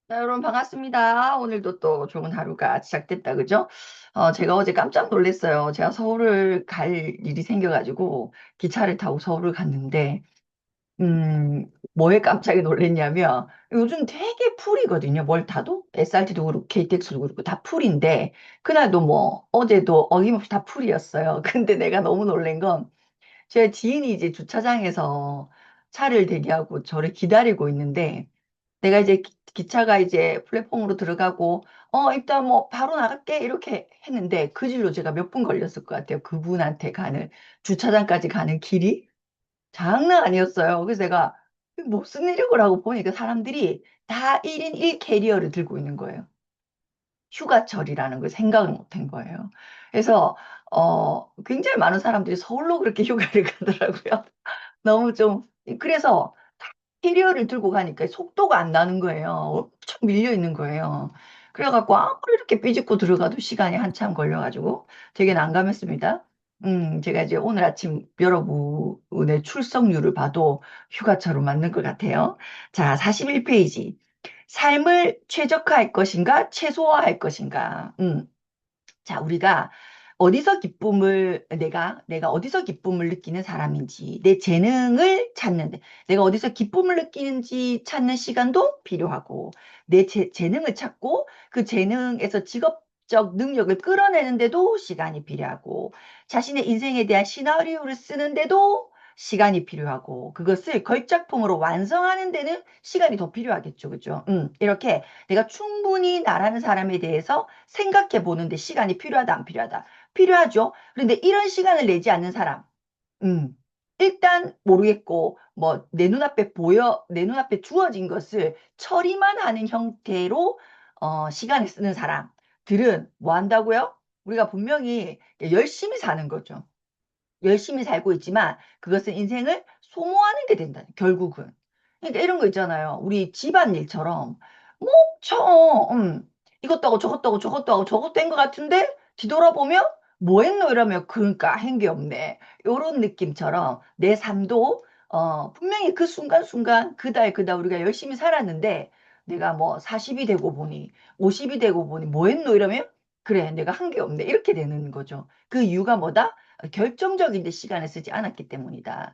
자, 여러분 반갑습니다. 오늘도 또 좋은 하루가 시작됐다, 그죠? 제가 어제 깜짝 놀랐어요. 제가 서울을 갈 일이 생겨가지고 기차를 타고 서울을 갔는데, 뭐에 깜짝이 놀랐냐면 요즘 되게 풀이거든요. 뭘 타도 SRT도 그렇고 KTX도 그렇고 다 풀인데 그날도 뭐 어제도 어김없이 다 풀이었어요. 근데 내가 너무 놀란 건 제 지인이 이제 주차장에서 차를 대기하고 저를 기다리고 있는데 내가 이제 기차가 이제 플랫폼으로 들어가고 일단 뭐 바로 나갈게 이렇게 했는데 그 길로 제가 몇 분 걸렸을 것 같아요. 그분한테 가는 주차장까지 가는 길이 장난 아니었어요. 그래서 내가 이게 무슨 일이고라고 보니까 사람들이 다 1인 1 캐리어를 들고 있는 거예요. 휴가철이라는 걸 생각을 못 한 거예요. 그래서 굉장히 많은 사람들이 서울로 그렇게 휴가를 가더라고요. 너무 좀 그래서 캐리어를 들고 가니까 속도가 안 나는 거예요. 엄청 밀려 있는 거예요. 그래갖고 아무리 이렇게 삐집고 들어가도 시간이 한참 걸려가지고 되게 난감했습니다. 제가 이제 오늘 아침 여러분의 출석률을 봐도 휴가차로 맞는 것 같아요. 자, 41페이지. 삶을 최적화할 것인가, 최소화할 것인가. 자, 우리가 어디서 내가 어디서 기쁨을 느끼는 사람인지, 내 재능을 찾는데, 내가 어디서 기쁨을 느끼는지 찾는 시간도 필요하고, 내 재능을 찾고, 그 재능에서 직업적 능력을 끌어내는데도 시간이 필요하고, 자신의 인생에 대한 시나리오를 쓰는데도 시간이 필요하고, 그것을 걸작품으로 완성하는 데는 시간이 더 필요하겠죠. 그죠? 이렇게 내가 충분히 나라는 사람에 대해서 생각해 보는데 시간이 필요하다, 안 필요하다? 필요하죠. 그런데 이런 시간을 내지 않는 사람, 음, 일단 모르겠고, 뭐, 내 눈앞에 주어진 것을 처리만 하는 형태로, 시간을 쓰는 사람들은 뭐 한다고요? 우리가 분명히 열심히 사는 거죠. 열심히 살고 있지만 그것은 인생을 소모하는 게 된다. 결국은. 그러니까 이런 거 있잖아요. 우리 집안일처럼 뭐 엄청 이것도 하고 저것도 하고 저것도 하고 저것도 한 것 같은데 뒤돌아보면 뭐 했노 이러면 그러니까 한 게 없네. 요런 느낌처럼 내 삶도 분명히 그 순간순간 그달 그달 우리가 열심히 살았는데 내가 뭐 40이 되고 보니 50이 되고 보니 뭐 했노 이러면 그래 내가 한 게 없네 이렇게 되는 거죠. 그 이유가 뭐다? 결정적인 데 시간을 쓰지 않았기 때문이다.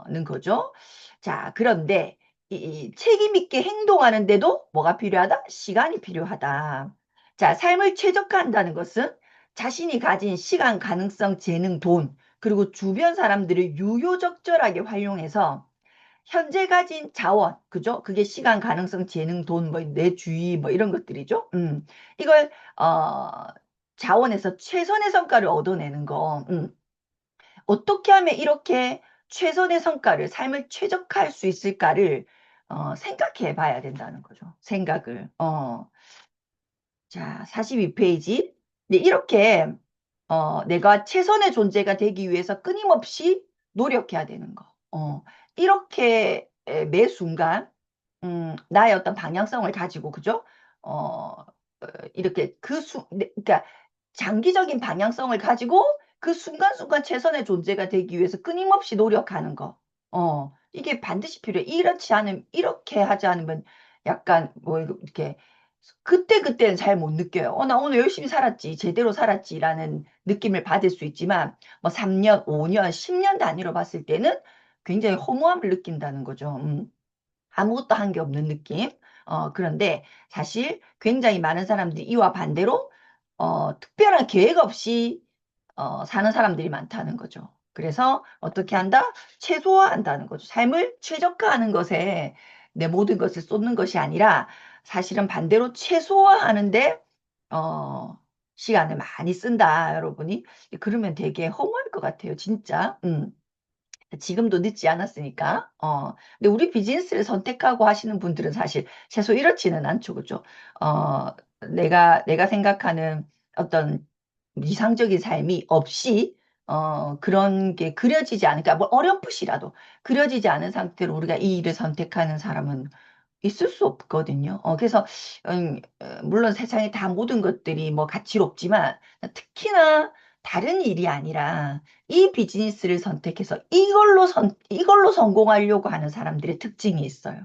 는 거죠. 자, 그런데 이 책임 있게 행동하는데도 뭐가 필요하다? 시간이 필요하다. 자, 삶을 최적화한다는 것은 자신이 가진 시간, 가능성, 재능, 돈, 그리고 주변 사람들을 유효적절하게 활용해서 현재 가진 자원, 그죠? 그게 시간, 가능성, 재능, 돈, 뭐, 내 주의, 뭐, 이런 것들이죠. 이걸, 자원에서 최선의 성과를 얻어내는 거. 어떻게 하면 이렇게 최선의 성과를, 삶을 최적화할 수 있을까를, 생각해 봐야 된다는 거죠. 생각을. 자, 42페이지. 네, 이렇게, 내가 최선의 존재가 되기 위해서 끊임없이 노력해야 되는 거. 이렇게 매 순간, 나의 어떤 방향성을 가지고, 그죠? 이렇게 그러니까 장기적인 방향성을 가지고 그 순간순간 최선의 존재가 되기 위해서 끊임없이 노력하는 거. 이게 반드시 필요해. 이렇지 않으면, 이렇게 하지 않으면 약간 뭐 이렇게 그때그때는 잘 못 느껴요. 나 오늘 열심히 살았지, 제대로 살았지라는 느낌을 받을 수 있지만 뭐 3년, 5년, 10년 단위로 봤을 때는 굉장히 허무함을 느낀다는 거죠. 아무것도 한 게 없는 느낌. 그런데 사실 굉장히 많은 사람들이 이와 반대로 특별한 계획 없이 사는 사람들이 많다는 거죠. 그래서 어떻게 한다? 최소화한다는 거죠. 삶을 최적화하는 것에 내 모든 것을 쏟는 것이 아니라 사실은 반대로 최소화하는데 어, 시간을 많이 쓴다, 여러분이. 그러면 되게 허무할 것 같아요, 진짜. 지금도 늦지 않았으니까. 근데 우리 비즈니스를 선택하고 하시는 분들은 사실 최소 이렇지는 않죠. 그죠? 내가 생각하는 어떤 이상적인 삶이 없이, 그런 게 그려지지 않으니까, 뭐 어렴풋이라도 그려지지 않은 상태로 우리가 이 일을 선택하는 사람은 있을 수 없거든요. 그래서, 물론 세상에 다 모든 것들이 뭐 가치롭지만, 특히나 다른 일이 아니라 이 비즈니스를 선택해서 이걸로 성공하려고 하는 사람들의 특징이 있어요.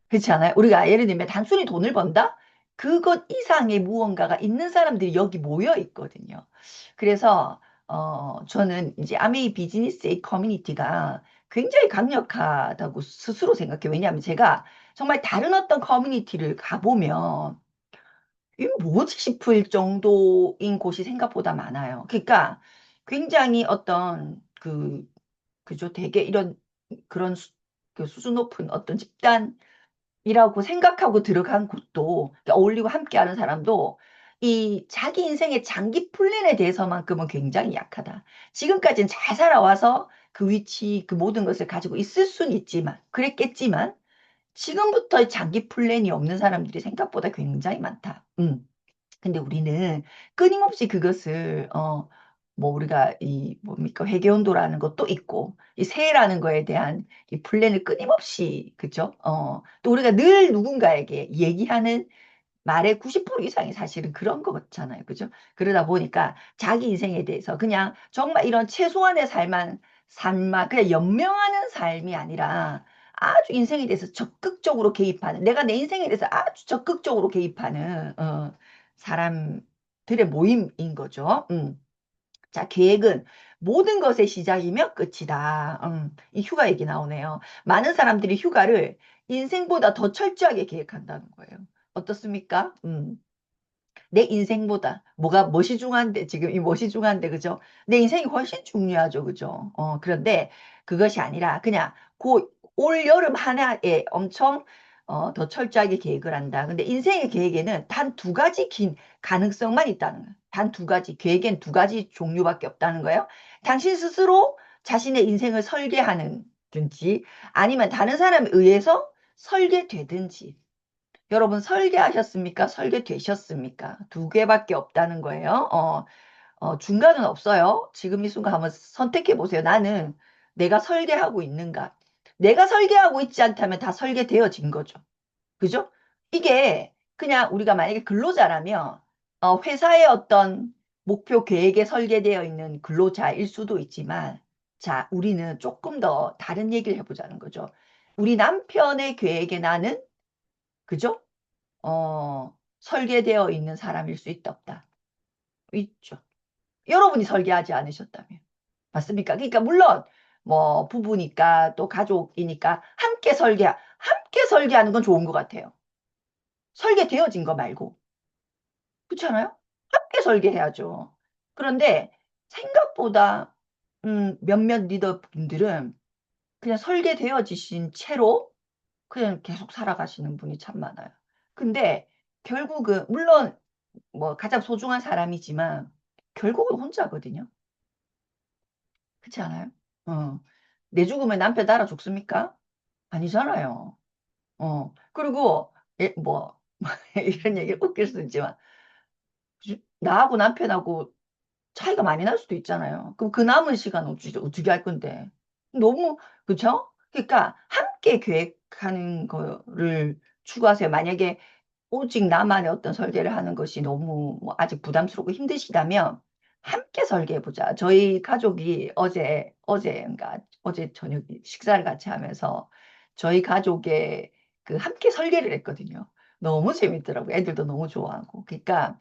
그렇지 않아요? 우리가 예를 들면 단순히 돈을 번다? 그것 이상의 무언가가 있는 사람들이 여기 모여 있거든요. 그래서 저는 이제 아메이 비즈니스의 커뮤니티가 굉장히 강력하다고 스스로 생각해요. 왜냐하면 제가 정말 다른 어떤 커뮤니티를 가보면 이거 뭐지 싶을 정도인 곳이 생각보다 많아요. 그러니까 굉장히 어떤 그죠? 되게 이런 그런 그 수준 높은 어떤 집단이라고 생각하고 들어간 곳도 그러니까 어울리고 함께하는 사람도 이 자기 인생의 장기 플랜에 대해서만큼은 굉장히 약하다. 지금까지는 잘 살아와서 그 위치, 그 모든 것을 가지고 있을 수는 있지만, 그랬겠지만, 지금부터 장기 플랜이 없는 사람들이 생각보다 굉장히 많다. 근데 우리는 끊임없이 그것을 뭐 우리가 이 뭡니까 회계온도라는 것도 있고 이 세라는 거에 대한 이 플랜을 끊임없이 그죠? 또 우리가 늘 누군가에게 얘기하는 말의 90% 이상이 사실은 그런 거잖아요. 그죠? 그러다 보니까 자기 인생에 대해서 그냥 정말 이런 최소한의 삶만 그냥 연명하는 삶이 아니라 아주 인생에 대해서 적극적으로 개입하는 내가 내 인생에 대해서 아주 적극적으로 개입하는 사람들의 모임인 거죠. 자, 계획은 모든 것의 시작이며 끝이다. 이 휴가 얘기 나오네요. 많은 사람들이 휴가를 인생보다 더 철저하게 계획한다는 거예요. 어떻습니까? 내 인생보다 무엇이 중요한데 지금 이 무엇이 중요한데 그죠? 내 인생이 훨씬 중요하죠, 그죠? 그런데 그것이 아니라 그냥 올 여름 하나에 엄청 더 철저하게 계획을 한다. 근데 인생의 계획에는 단 두 가지 긴 가능성만 있다는 거예요. 단 두 가지 계획엔 두 가지 종류밖에 없다는 거예요. 당신 스스로 자신의 인생을 설계하는든지 아니면 다른 사람에 의해서 설계되든지 여러분 설계하셨습니까? 설계되셨습니까? 두 개밖에 없다는 거예요. 중간은 없어요. 지금 이 순간 한번 선택해 보세요. 나는 내가 설계하고 있는가? 내가 설계하고 있지 않다면 다 설계되어진 거죠. 그죠? 이게 그냥 우리가 만약에 근로자라면 회사의 어떤 목표 계획에 설계되어 있는 근로자일 수도 있지만 자, 우리는 조금 더 다른 얘기를 해보자는 거죠. 우리 남편의 계획에 나는 그죠? 설계되어 있는 사람일 수 있다, 없다. 있죠. 여러분이 설계하지 않으셨다면. 맞습니까? 그러니까, 물론, 뭐, 부부니까, 또 가족이니까, 함께 설계하는 건 좋은 것 같아요. 설계되어진 거 말고. 그렇지 않아요? 함께 설계해야죠. 그런데, 생각보다, 몇몇 리더분들은 그냥 설계되어지신 채로 그냥 계속 살아가시는 분이 참 많아요. 근데, 결국은, 물론, 뭐 가장 소중한 사람이지만 결국은 혼자거든요. 그렇지 않아요? 어. 내 죽으면 남편 따라 죽습니까? 아니잖아요. 그리고 뭐 이런 얘기 웃길 수 있지만 나하고 남편하고 차이가 많이 날 수도 있잖아요. 그럼 그 남은 시간 어떻게 할 건데? 너무 그렇죠? 그러니까 함께 계획하는 거를 추구하세요. 만약에 오직 나만의 어떤 설계를 하는 것이 너무 뭐 아직 부담스럽고 힘드시다면 함께 설계해보자. 저희 가족이 어제인가 어제 저녁 식사를 같이 하면서 저희 가족의 그 함께 설계를 했거든요. 너무 재밌더라고요. 애들도 너무 좋아하고. 그러니까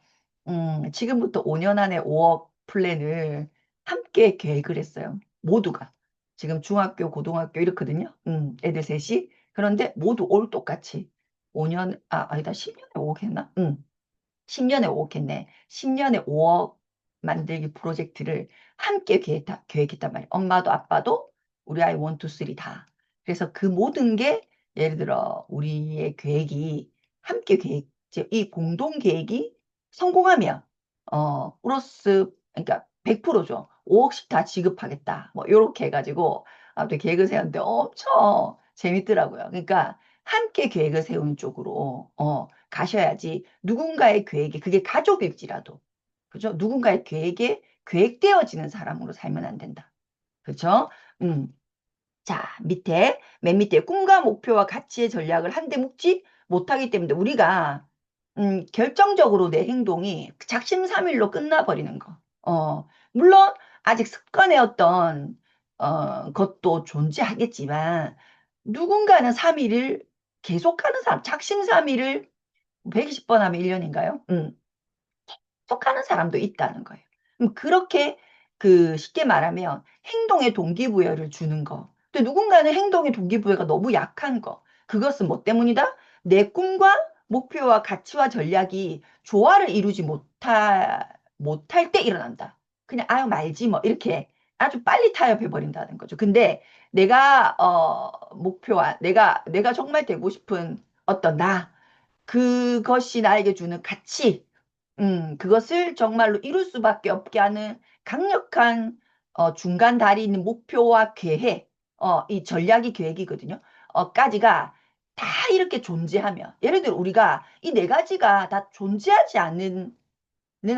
지금부터 5년 안에 5억 플랜을 함께 계획을 했어요. 모두가. 지금 중학교, 고등학교 이렇거든요. 애들 셋이. 그런데 모두 올 똑같이. 5년, 아니다. 10년에 5억 했나? 10년에 5억 했네. 10년에 5억 만들기 프로젝트를 함께 계획했단 말이에요. 엄마도 아빠도 우리 아이 1, 2, 3 다. 그래서 그 모든 게 예를 들어 우리의 계획이 함께 계획, 이 공동 계획이 성공하면 그러니까 100%죠. 5억씩 다 지급하겠다. 뭐 요렇게 해가지고 아무튼 계획을 세웠는데 엄청 재밌더라고요. 그러니까 함께 계획을 세우는 쪽으로 가셔야지 누군가의 계획에 그게 가족일지라도 그죠? 누군가의 계획에 계획되어지는 사람으로 살면 안 된다. 그죠? 음. 자, 맨 밑에 꿈과 목표와 가치의 전략을 한데 묵지 못하기 때문에 우리가 결정적으로 내 행동이 작심삼일로 끝나버리는 거. 물론 아직 습관의 어떤 것도 존재하겠지만 누군가는 3일을 계속하는 사람, 작심삼일을 120번 하면 1년인가요? 속하는 사람도 있다는 거예요. 그렇게 쉽게 말하면 행동의 동기부여를 주는 거. 근데 누군가는 행동의 동기부여가 너무 약한 거. 그것은 뭐 때문이다? 내 꿈과 목표와 가치와 전략이 조화를 이루지 못할 때 일어난다. 그냥 아유 말지 뭐 이렇게 아주 빨리 타협해 버린다는 거죠. 근데 내가 목표와 내가 정말 되고 싶은 어떤 그것이 나에게 주는 가치, 그것을 정말로 이룰 수밖에 없게 하는 강력한 중간 다리 있는 목표와 계획, 이 전략이 계획이거든요. 까지가 다 이렇게 존재하면, 예를 들어 우리가 이 네 가지가 다 존재하지 않는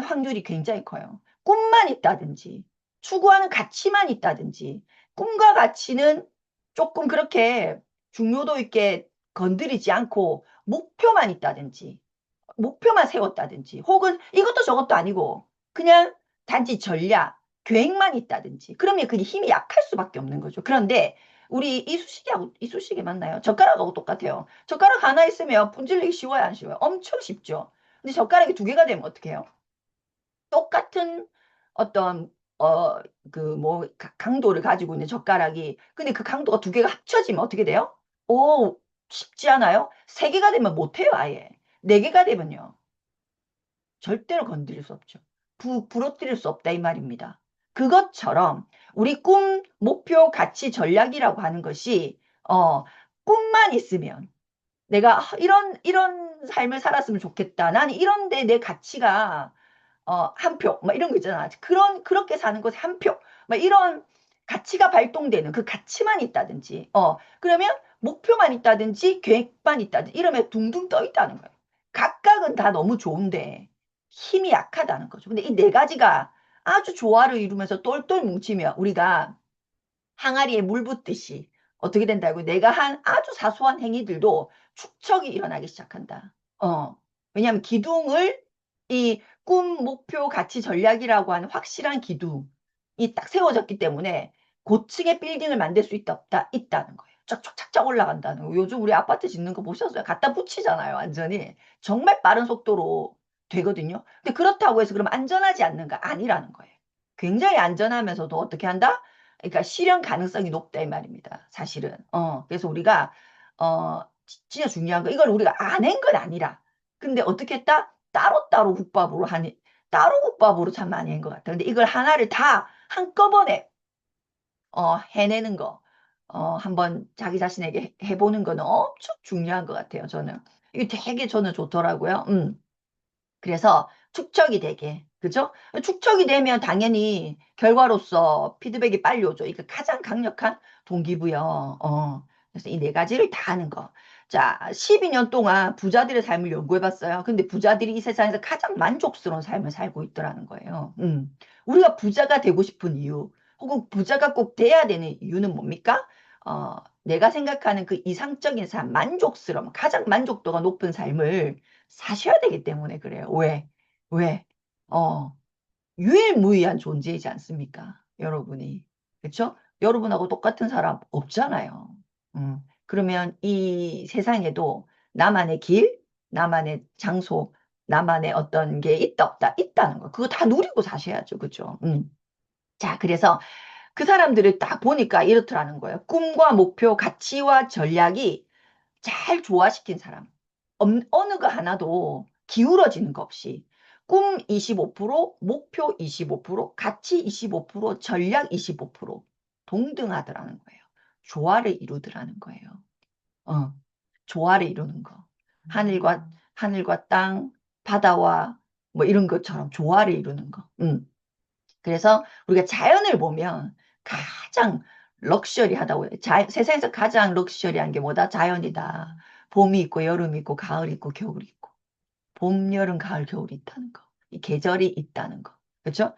확률이 굉장히 커요. 꿈만 있다든지, 추구하는 가치만 있다든지, 꿈과 가치는 조금 그렇게 중요도 있게 건드리지 않고 목표만 있다든지, 목표만 세웠다든지 혹은 이것도 저것도 아니고 그냥 단지 전략, 계획만 있다든지 그러면 그게 힘이 약할 수밖에 없는 거죠. 그런데 우리 이쑤시개 맞나요? 젓가락하고 똑같아요. 젓가락 하나 있으면 분질리기 쉬워요, 안 쉬워요? 엄청 쉽죠. 근데 젓가락이 두 개가 되면 어떻게 해요? 똑같은 어떤 뭐 강도를 가지고 있는 젓가락이 근데 그 강도가 두 개가 합쳐지면 어떻게 돼요? 오, 쉽지 않아요? 세 개가 되면 못해요, 아예. 네 개가 되면요. 절대로 건드릴 수 없죠. 부러뜨릴 수 없다 이 말입니다. 그것처럼 우리 꿈, 목표, 가치, 전략이라고 하는 것이 꿈만 있으면 내가 이런 삶을 살았으면 좋겠다. 나는 이런데 내 가치가 한 표, 막 이런 거 있잖아. 그렇게 사는 것에 한 표, 막 이런 가치가 발동되는 그 가치만 있다든지, 그러면 목표만 있다든지, 계획만 있다든지, 이러면 둥둥 떠 있다는 거예요. 각각은 다 너무 좋은데 힘이 약하다는 거죠. 근데 이 네 가지가 아주 조화를 이루면서 똘똘 뭉치면 우리가 항아리에 물 붓듯이 어떻게 된다고 내가 한 아주 사소한 행위들도 축척이 일어나기 시작한다. 왜냐하면 기둥을 이 꿈, 목표, 가치, 전략이라고 하는 확실한 기둥이 딱 세워졌기 때문에 고층의 빌딩을 만들 수 있다, 없다, 있다는 거예요. 쫙쫙쫙쫙 올라간다는 거예요. 요즘 우리 아파트 짓는 거 보셨어요? 갖다 붙이잖아요, 완전히. 정말 빠른 속도로 되거든요. 근데 그렇다고 해서 그럼 안전하지 않는가? 아니라는 거예요. 굉장히 안전하면서도 어떻게 한다? 그러니까 실현 가능성이 높다 이 말입니다. 사실은. 그래서 우리가 진짜 중요한 거 이걸 우리가 안 한 건 아니라 근데 어떻게 했다? 따로따로 국밥으로 하니 따로 국밥으로 참 많이 한 것 같아. 근데 이걸 하나를 다 한꺼번에 해내는 거 한번 자기 자신에게 해보는 거는 엄청 중요한 것 같아요. 저는 이게 되게 저는 좋더라고요. 그래서 축적이 되게, 그죠? 축적이 되면 당연히 결과로서 피드백이 빨리 오죠. 이게 가장 강력한 동기부여. 그래서 이 네 가지를 다 하는 거. 자, 12년 동안 부자들의 삶을 연구해봤어요. 근데 부자들이 이 세상에서 가장 만족스러운 삶을 살고 있더라는 거예요. 우리가 부자가 되고 싶은 이유, 혹은 부자가 꼭 돼야 되는 이유는 뭡니까? 내가 생각하는 그 이상적인 삶, 만족스러움, 가장 만족도가 높은 삶을 사셔야 되기 때문에 그래요. 왜? 왜? 어, 유일무이한 존재이지 않습니까? 여러분이. 그렇죠? 여러분하고 똑같은 사람 없잖아요. 그러면 이 세상에도 나만의 길, 나만의 장소, 나만의 어떤 게 있다 없다 있다는 거. 그거 다 누리고 사셔야죠. 그죠? 자, 그래서 그 사람들을 딱 보니까 이렇더라는 거예요. 꿈과 목표, 가치와 전략이 잘 조화시킨 사람. 어느 거 하나도 기울어지는 거 없이 꿈 25%, 목표 25%, 가치 25%, 전략 25% 동등하더라는 거예요. 조화를 이루더라는 거예요. 어, 조화를 이루는 거. 하늘과 땅, 바다와 뭐 이런 것처럼 조화를 이루는 거. 그래서 우리가 자연을 보면 가장 럭셔리하다고 해요. 세상에서 가장 럭셔리한 게 뭐다? 자연이다. 봄이 있고 여름이 있고 가을이 있고 겨울이 있고 봄, 여름, 가을, 겨울이 있다는 거. 이 계절이 있다는 거. 그렇죠?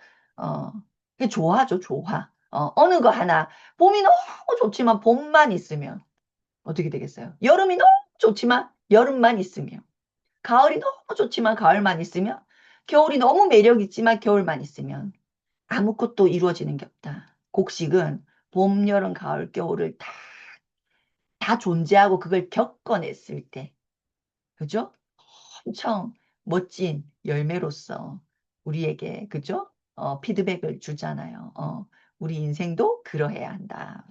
그게 조화죠, 조화. 어느 거 하나 봄이 너무 좋지만 봄만 있으면 어떻게 되겠어요? 여름이 너무 좋지만 여름만 있으면 가을이 너무 좋지만 가을만 있으면 겨울이 너무 매력 있지만 겨울만 있으면 아무것도 이루어지는 게 없다. 곡식은 봄, 여름, 가을, 겨울을 다 다 존재하고 그걸 겪어냈을 때, 그죠? 엄청 멋진 열매로서 우리에게, 그죠? 피드백을 주잖아요. 우리 인생도 그러해야 한다.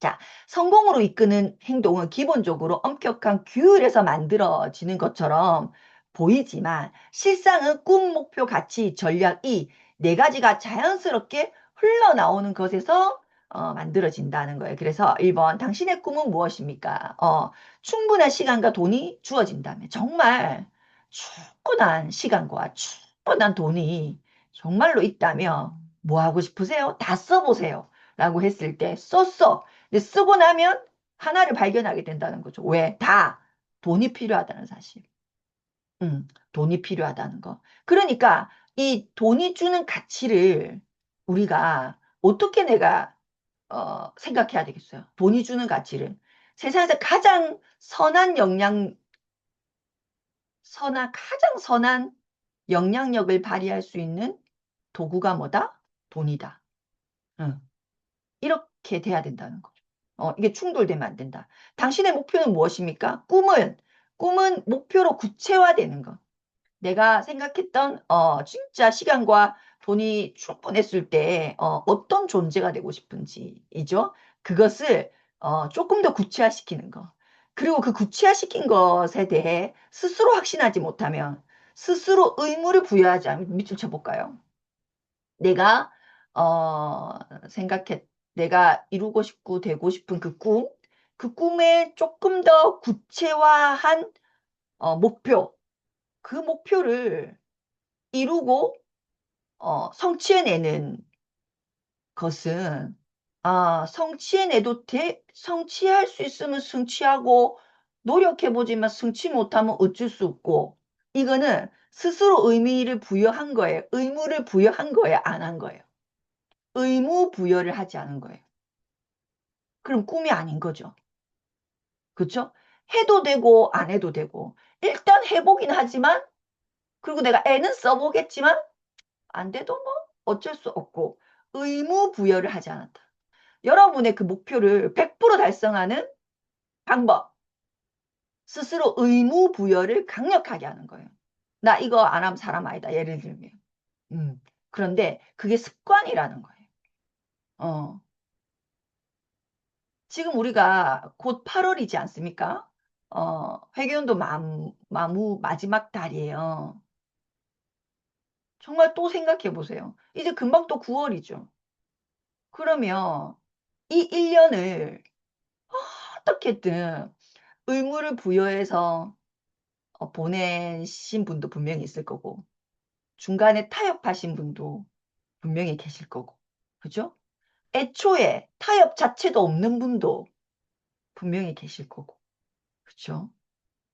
자, 성공으로 이끄는 행동은 기본적으로 엄격한 규율에서 만들어지는 것처럼 보이지만 실상은 꿈, 목표, 가치, 전략 이 네 가지가 자연스럽게 흘러나오는 것에서 만들어진다는 거예요. 그래서 1번, 당신의 꿈은 무엇입니까? 충분한 시간과 돈이 주어진다면 정말 충분한 시간과 충분한 돈이 정말로 있다면 뭐 하고 싶으세요? 다 써보세요. 라고 했을 때 썼어. 근데 쓰고 나면 하나를 발견하게 된다는 거죠. 왜? 다 돈이 필요하다는 사실. 돈이 필요하다는 거. 그러니까 이 돈이 주는 가치를 우리가 어떻게 내가 생각해야 되겠어요. 돈이 주는 가치를. 세상에서 가장 가장 선한 영향력을 발휘할 수 있는 도구가 뭐다? 돈이다. 응. 이렇게 돼야 된다는 거죠. 이게 충돌되면 안 된다. 당신의 목표는 무엇입니까? 꿈은 목표로 구체화되는 것. 내가 생각했던, 진짜 시간과 돈이 충분했을 때, 어떤 존재가 되고 싶은지이죠. 그것을, 조금 더 구체화시키는 거. 그리고 그 구체화시킨 것에 대해 스스로 확신하지 못하면, 스스로 의무를 부여하지 않으면 밑줄 쳐볼까요? 내가 생각했 내가 이루고 싶고 되고 싶은 그 꿈에 조금 더 구체화한 목표, 그 목표를 이루고 성취해내는 것은 성취할 수 있으면 성취하고 노력해보지만 성취 못하면 어쩔 수 없고 이거는 스스로 의미를 부여한 거예요. 의무를 부여한 거예요. 안 한 거예요. 의무 부여를 하지 않은 거예요. 그럼 꿈이 아닌 거죠. 그렇죠? 해도 되고 안 해도 되고 일단 해보긴 하지만 그리고 내가 애는 써보겠지만 안 돼도 뭐 어쩔 수 없고 의무 부여를 하지 않았다. 여러분의 그 목표를 100% 달성하는 방법 스스로 의무 부여를 강력하게 하는 거예요. 나 이거 안 하면 사람 아니다. 예를 들면. 그런데 그게 습관이라는 거예요. 어. 지금 우리가 곧 8월이지 않습니까? 회계연도 마지막 달이에요. 정말 또 생각해 보세요. 이제 금방 또 9월이죠. 그러면 이 1년을 어떻게든 의무를 부여해서 보내신 분도 분명히 있을 거고, 중간에 타협하신 분도 분명히 계실 거고, 그죠? 애초에 타협 자체도 없는 분도 분명히 계실 거고, 그죠?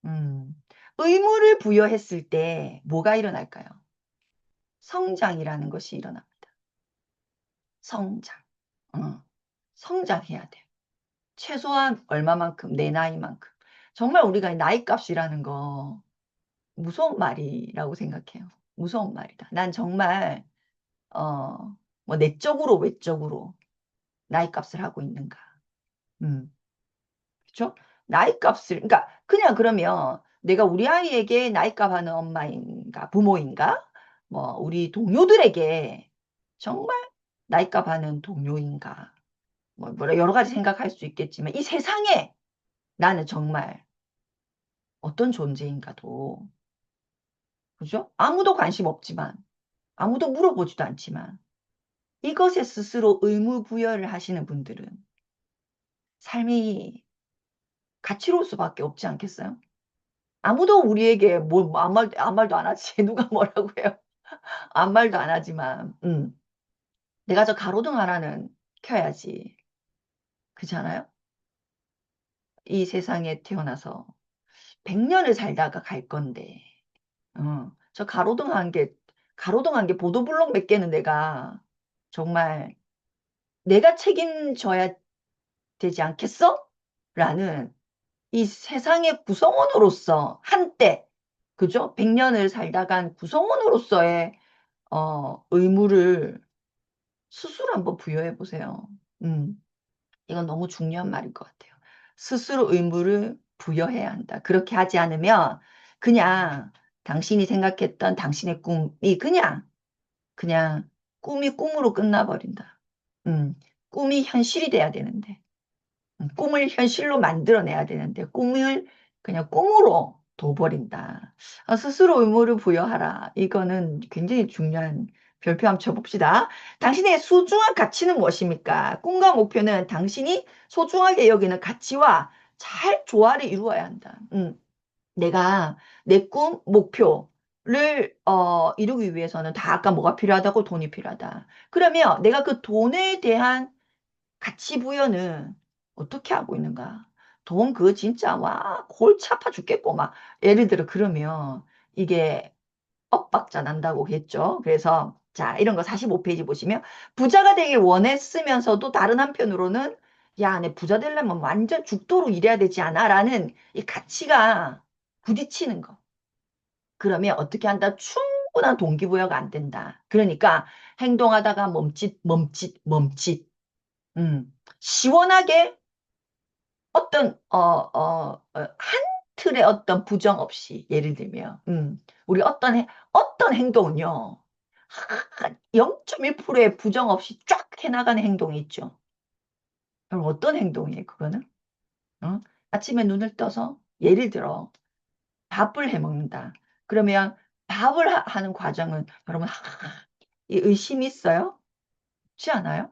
음, 의무를 부여했을 때 뭐가 일어날까요? 성장이라는 것이 일어납니다. 성장. 성장해야 돼요. 최소한 얼마만큼, 내 나이만큼. 정말 우리가 나이 값이라는 거 무서운 말이라고 생각해요. 무서운 말이다. 난 정말, 뭐 내적으로, 외적으로 나이 값을 하고 있는가. 음. 그쵸? 나이 값을, 그러니까 그냥 그러면 내가 우리 아이에게 나이 값하는 엄마인가, 부모인가, 뭐 우리 동료들에게 정말 나이 값하는 동료인가, 뭐 뭐라 여러 가지 생각할 수 있겠지만 이 세상에 나는 정말 어떤 존재인가도, 그죠? 아무도 관심 없지만, 아무도 물어보지도 않지만 이것에 스스로 의무 부여를 하시는 분들은 삶이 가치로울 수밖에 없지 않겠어요? 아무도 우리에게 아무 말도 안 하지. 누가 뭐라고 해요? 아무 말도 안 하지만, 내가 저 가로등 하나는 켜야지. 그렇잖아요? 이 세상에 태어나서 100년을 살다가 갈 건데, 저 가로등 한 개, 보도블록 몇 개는 정말 내가 책임져야 되지 않겠어? 라는 이 세상의 구성원으로서 한때, 그죠? 100년을 살다 간 구성원으로서의 의무를 스스로 한번 부여해 보세요. 이건 너무 중요한 말일 것 같아요. 스스로 의무를 부여해야 한다. 그렇게 하지 않으면 그냥 당신이 생각했던 당신의 꿈이 그냥 꿈이 꿈으로 끝나버린다. 음, 꿈이 현실이 돼야 되는데. 꿈을 현실로 만들어내야 되는데 꿈을 그냥 꿈으로 둬버린다. 스스로 의무를 부여하라. 이거는 굉장히 중요한 별표 한번 쳐봅시다. 당신의 소중한 가치는 무엇입니까? 꿈과 목표는 당신이 소중하게 여기는 가치와 잘 조화를 이루어야 한다. 내가 내 꿈, 목표를 이루기 위해서는 다 아까 뭐가 필요하다고 돈이 필요하다. 그러면 내가 그 돈에 대한 가치 부여는 어떻게 하고 있는가? 돈 그거 진짜 와 골치 아파 죽겠고 막 예를 들어 그러면 이게 엇박자 난다고 했죠. 그래서 자 이런 거 45페이지 보시면 부자가 되길 원했으면서도 다른 한편으로는 야, 내 부자 되려면 완전 죽도록 일해야 되지 않아? 라는 이 가치가 부딪히는 거. 그러면 어떻게 한다? 충분한 동기부여가 안 된다. 그러니까 행동하다가 멈칫, 멈칫, 멈칫. 시원하게 어떤 한 틀의 어떤 부정 없이 예를 들면 우리 어떤 행동은요 0.1%의 부정 없이 쫙 해나가는 행동이 있죠. 그럼 어떤 행동이에요 그거는? 어? 아침에 눈을 떠서 예를 들어 밥을 해 먹는다. 그러면 밥을 하는 과정은 여러분 이 의심이 있어요? 없지 않아요?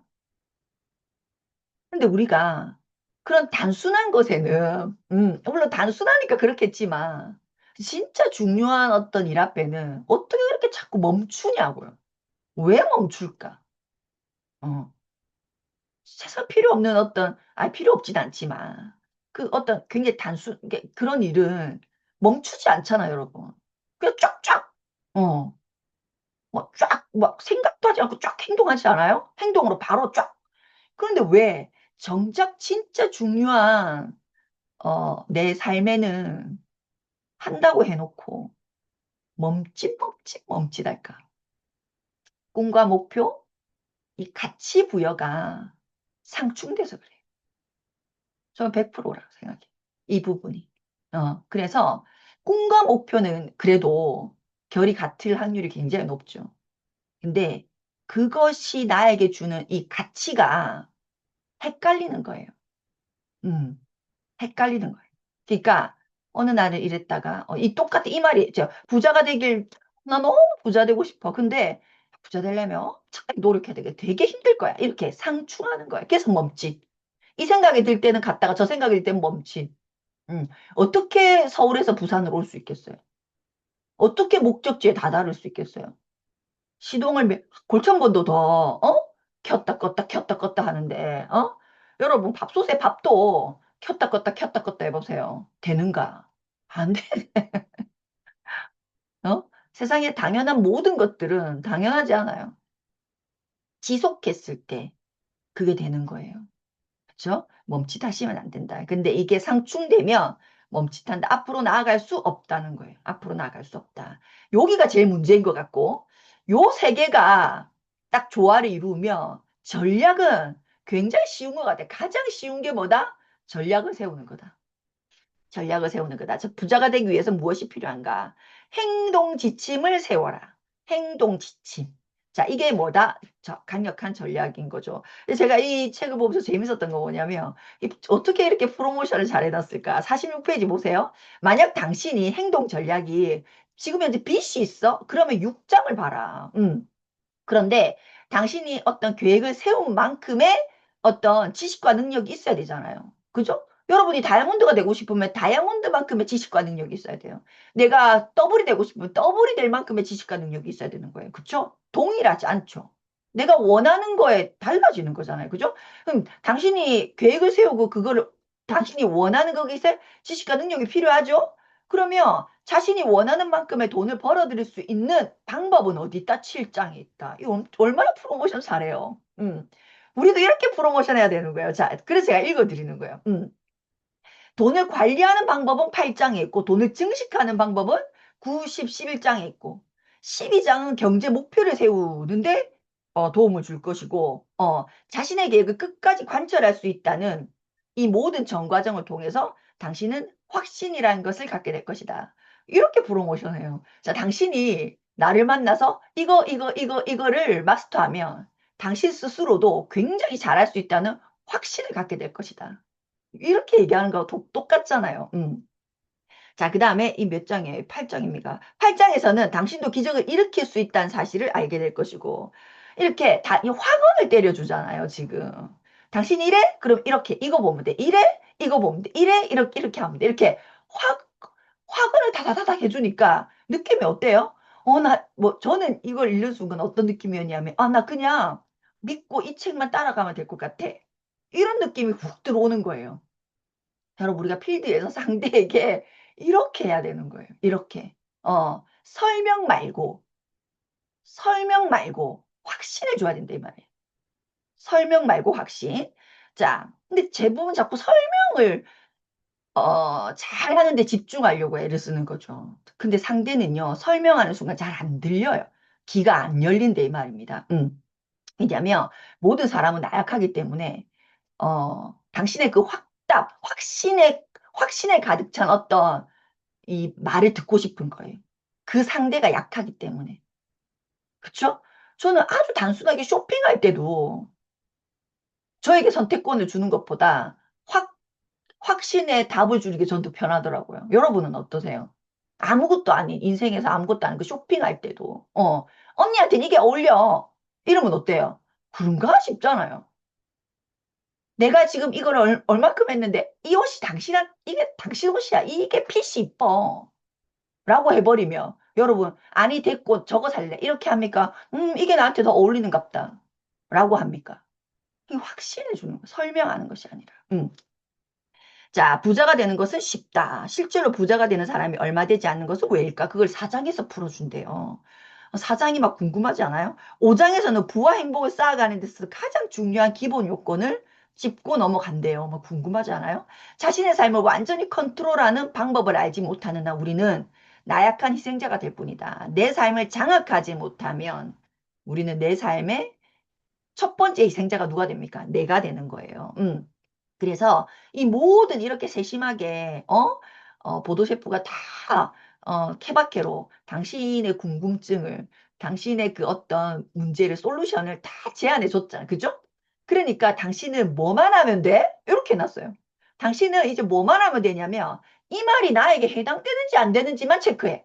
근데 우리가 그런 단순한 것에는, 물론 단순하니까 그렇겠지만, 진짜 중요한 어떤 일 앞에는 어떻게 그렇게 자꾸 멈추냐고요. 왜 멈출까? 어, 세상 필요 없는 필요 없진 않지만, 그 어떤 굉장히 그런 일은 멈추지 않잖아요, 여러분. 그냥 쫙쫙, 어, 막 생각도 하지 않고 쫙 행동하지 않아요? 행동으로 바로 쫙. 그런데 왜 정작 진짜 중요한 내 삶에는 한다고 해놓고 멈칫멈칫멈칫할까? 꿈과 목표, 이 가치 부여가 상충돼서 그래요. 저는 100%라고 생각해요. 이 부분이. 그래서 꿈과 목표는 그래도 결이 같을 확률이 굉장히 높죠. 근데 그것이 나에게 주는 이 가치가 헷갈리는 거예요. 음. 헷갈리는 거예요. 그러니까 어느 날은 이랬다가 이 똑같은 이 말이 부자가 되길 나 너무 부자 되고 싶어. 근데 부자 되려면 엄청 노력해야 되게 힘들 거야. 이렇게 상충하는 거야. 계속 멈칫. 이 생각이 들 때는 갔다가 저 생각이 들 때는 멈칫. 어떻게 서울에서 부산으로 올 수 있겠어요? 어떻게 목적지에 다다를 수 있겠어요? 시동을 골천번도 더 켰다 껐다 켰다 껐다 하는데 여러분 밥솥에 밥도 켰다 껐다 해보세요. 되는가? 안 돼. 세상에 당연한 모든 것들은 당연하지 않아요. 지속했을 때 그게 되는 거예요. 그렇죠? 멈칫하시면 안 된다. 근데 이게 상충되면 멈칫한다. 앞으로 나아갈 수 없다는 거예요. 앞으로 나아갈 수 없다. 여기가 제일 문제인 것 같고 요 세 개가 딱 조화를 이루면 전략은 굉장히 쉬운 것 같아요. 가장 쉬운 게 뭐다? 전략을 세우는 거다. 전략을 세우는 거다. 저 부자가 되기 위해서 무엇이 필요한가? 행동 지침을 세워라. 행동 지침. 자, 이게 뭐다? 강력한 전략인 거죠. 제가 이 책을 보면서 재밌었던 거 뭐냐면, 어떻게 이렇게 프로모션을 잘 해놨을까? 46페이지 보세요. 만약 당신이 행동 전략이 지금 현재 빚이 있어? 그러면 6장을 봐라. 그런데 당신이 어떤 계획을 세운 만큼의 어떤 지식과 능력이 있어야 되잖아요. 그죠? 여러분이 다이아몬드가 되고 싶으면 다이아몬드만큼의 지식과 능력이 있어야 돼요. 내가 더블이 되고 싶으면 더블이 될 만큼의 지식과 능력이 있어야 되는 거예요. 그쵸? 동일하지 않죠. 내가 원하는 거에 달라지는 거잖아요. 그죠? 그럼 당신이 계획을 세우고 그거를 당신이 원하는 거기에 지식과 능력이 필요하죠? 그러면 자신이 원하는 만큼의 돈을 벌어들일 수 있는 방법은 어디 있다? 7장에 있다. 이거 얼마나 프로모션 잘해요. 우리도 이렇게 프로모션 해야 되는 거예요. 자, 그래서 제가 읽어드리는 거예요. 돈을 관리하는 방법은 8장에 있고, 돈을 증식하는 방법은 9, 10, 11장에 있고, 12장은 경제 목표를 세우는데 도움을 줄 것이고, 자신의 계획을 끝까지 관철할 수 있다는 이 모든 전 과정을 통해서 당신은 확신이라는 것을 갖게 될 것이다. 이렇게 프로모션해요. 자, 당신이 나를 만나서 이거를 마스터하면 당신 스스로도 굉장히 잘할 수 있다는 확신을 갖게 될 것이다. 이렇게 얘기하는 거 똑같잖아요. 자, 그 다음에 이 몇 장이에요? 8장입니다. 8장에서는 당신도 기적을 일으킬 수 있다는 사실을 알게 될 것이고, 이렇게 이 확언을 때려주잖아요, 지금. 당신이 이래? 그럼 이렇게, 이거 보면 돼. 이래? 이거 보면 돼. 이래? 이렇게 하면 돼. 이렇게 확언을 다다다닥 해주니까 느낌이 어때요? 저는 이걸 읽는 순간 어떤 느낌이었냐면, 나 그냥 믿고 이 책만 따라가면 될 것 같아. 이런 느낌이 훅 들어오는 거예요. 여러분, 우리가 필드에서 상대에게 이렇게 해야 되는 거예요. 이렇게. 설명 말고 확신을 줘야 된다, 이 말이에요. 설명 말고 확신. 자, 근데 대부분 자꾸 설명을, 잘 하는데 집중하려고 애를 쓰는 거죠. 근데 상대는요, 설명하는 순간 잘 안 들려요. 귀가 안 열린다, 이 말입니다. 왜냐면, 모든 사람은 나약하기 때문에, 당신의 그 확신에 가득 찬 어떤 이 말을 듣고 싶은 거예요. 그 상대가 약하기 때문에. 그쵸? 저는 아주 단순하게 쇼핑할 때도 저에게 선택권을 주는 것보다 확신의 답을 주는 게 전 더 편하더라고요. 여러분은 어떠세요? 아무것도 아닌, 인생에서 아무것도 아닌 그 쇼핑할 때도, 언니한테는 이게 어울려. 이러면 어때요? 그런가 싶잖아요. 내가 지금 이걸 얼마큼 했는데, 이게 당신 옷이야. 이게 핏이 이뻐. 라고 해버리면 여러분 아니 됐고 저거 살래 이렇게 합니까? 이게 나한테 더 어울리는 갑다 라고 합니까? 이게 확신해 주는 거 설명하는 것이 아니라 자, 부자가 되는 것은 쉽다. 실제로 부자가 되는 사람이 얼마 되지 않는 것은 왜일까? 그걸 4장에서 풀어준대요. 4장이 막 궁금하지 않아요? 5장에서는 부와 행복을 쌓아가는 데서 가장 중요한 기본 요건을 짚고 넘어간대요. 막 궁금하지 않아요? 자신의 삶을 완전히 컨트롤하는 방법을 알지 못하는 한 우리는 나약한 희생자가 될 뿐이다. 내 삶을 장악하지 못하면 우리는 내 삶의 첫 번째 희생자가 누가 됩니까? 내가 되는 거예요. 그래서 이 모든 이렇게 세심하게 보도 셰프가 다 케바케로 당신의 궁금증을 당신의 그 어떤 문제를 솔루션을 다 제안해 줬잖아요. 그죠? 그러니까 당신은 뭐만 하면 돼? 이렇게 해놨어요. 당신은 이제 뭐만 하면 되냐면 이 말이 나에게 해당되는지 안 되는지만 체크해.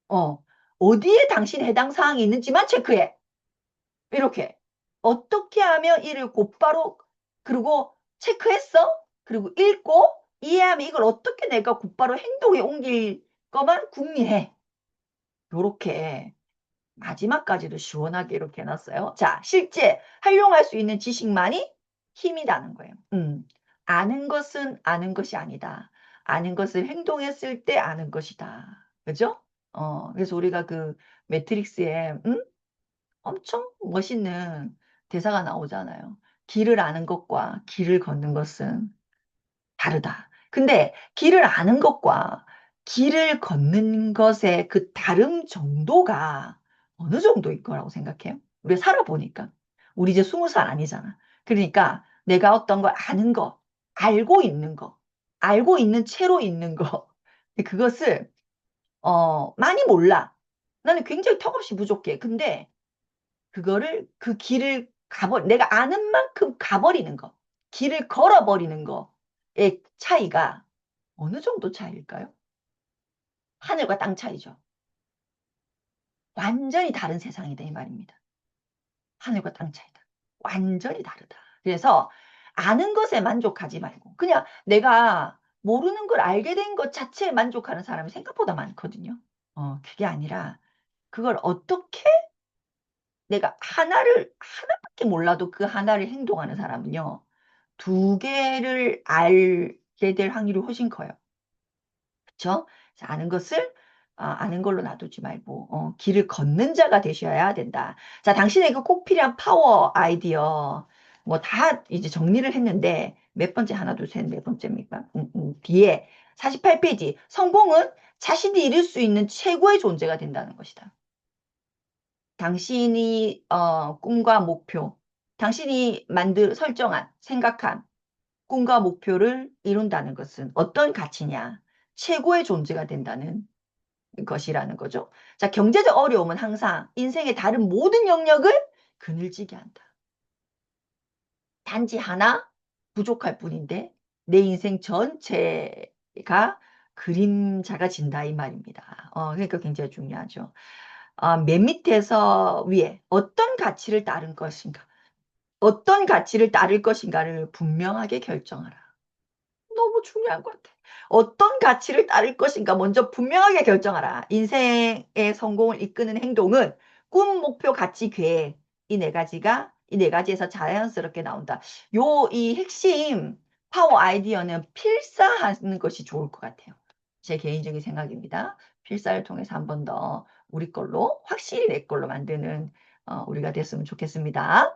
어, 어디에 당신 해당 사항이 있는지만 체크해. 이렇게. 어떻게 하면 이를 곧바로, 그리고 체크했어? 그리고 읽고, 이해하면 이걸 어떻게 내가 곧바로 행동에 옮길 거만 궁리해. 요렇게 마지막까지도 시원하게 이렇게 해놨어요. 자, 실제 활용할 수 있는 지식만이 힘이라는 거예요. 아는 것은 아는 것이 아니다. 아는 것을 행동했을 때 아는 것이다. 그죠? 그래서 우리가 그 매트릭스에, 엄청 멋있는 대사가 나오잖아요. 길을 아는 것과 길을 걷는 것은 다르다. 근데 길을 아는 것과 길을 걷는 것의 그 다름 정도가 어느 정도일 거라고 생각해요? 우리가 살아보니까. 우리 이제 20살 아니잖아. 그러니까 내가 어떤 걸 아는 거, 알고 있는 거, 알고 있는 채로 있는 거. 그것을, 많이 몰라. 나는 굉장히 턱없이 부족해. 근데 그거를 그 길을 내가 아는 만큼 가버리는 거, 길을 걸어버리는 거의 차이가 어느 정도 차이일까요? 하늘과 땅 차이죠. 완전히 다른 세상이다 이 말입니다. 하늘과 땅 차이다. 완전히 다르다. 그래서 아는 것에 만족하지 말고 그냥 내가 모르는 걸 알게 된 것 자체에 만족하는 사람이 생각보다 많거든요. 그게 아니라 그걸 어떻게 내가 하나밖에 몰라도 그 하나를 행동하는 사람은요, 두 개를 알게 될 확률이 훨씬 커요. 그쵸? 자, 아는 걸로 놔두지 말고, 길을 걷는 자가 되셔야 된다. 자, 당신에게 꼭 필요한 파워 아이디어, 뭐 다 이제 정리를 했는데, 몇 번째, 하나, 둘, 셋, 네 번째입니까? 뒤에 48페이지. 성공은 자신이 이룰 수 있는 최고의 존재가 된다는 것이다. 당신이 꿈과 목표, 당신이 설정한, 생각한 꿈과 목표를 이룬다는 것은 어떤 가치냐? 최고의 존재가 된다는 것이라는 거죠. 자, 경제적 어려움은 항상 인생의 다른 모든 영역을 그늘지게 한다. 단지 하나 부족할 뿐인데 내 인생 전체가 그림자가 진다 이 말입니다. 그러니까 굉장히 중요하죠. 맨 밑에서 위에 어떤 가치를 따른 것인가, 어떤 가치를 따를 것인가를 분명하게 결정하라. 너무 중요한 것 같아. 어떤 가치를 따를 것인가 먼저 분명하게 결정하라. 인생의 성공을 이끄는 행동은 꿈, 목표, 가치, 계획 이 네 가지에서 자연스럽게 나온다. 이 핵심 파워 아이디어는 필사하는 것이 좋을 것 같아요. 제 개인적인 생각입니다. 필사를 통해서 한 번 더 우리 걸로 확실히 내 걸로 만드는 우리가 됐으면 좋겠습니다.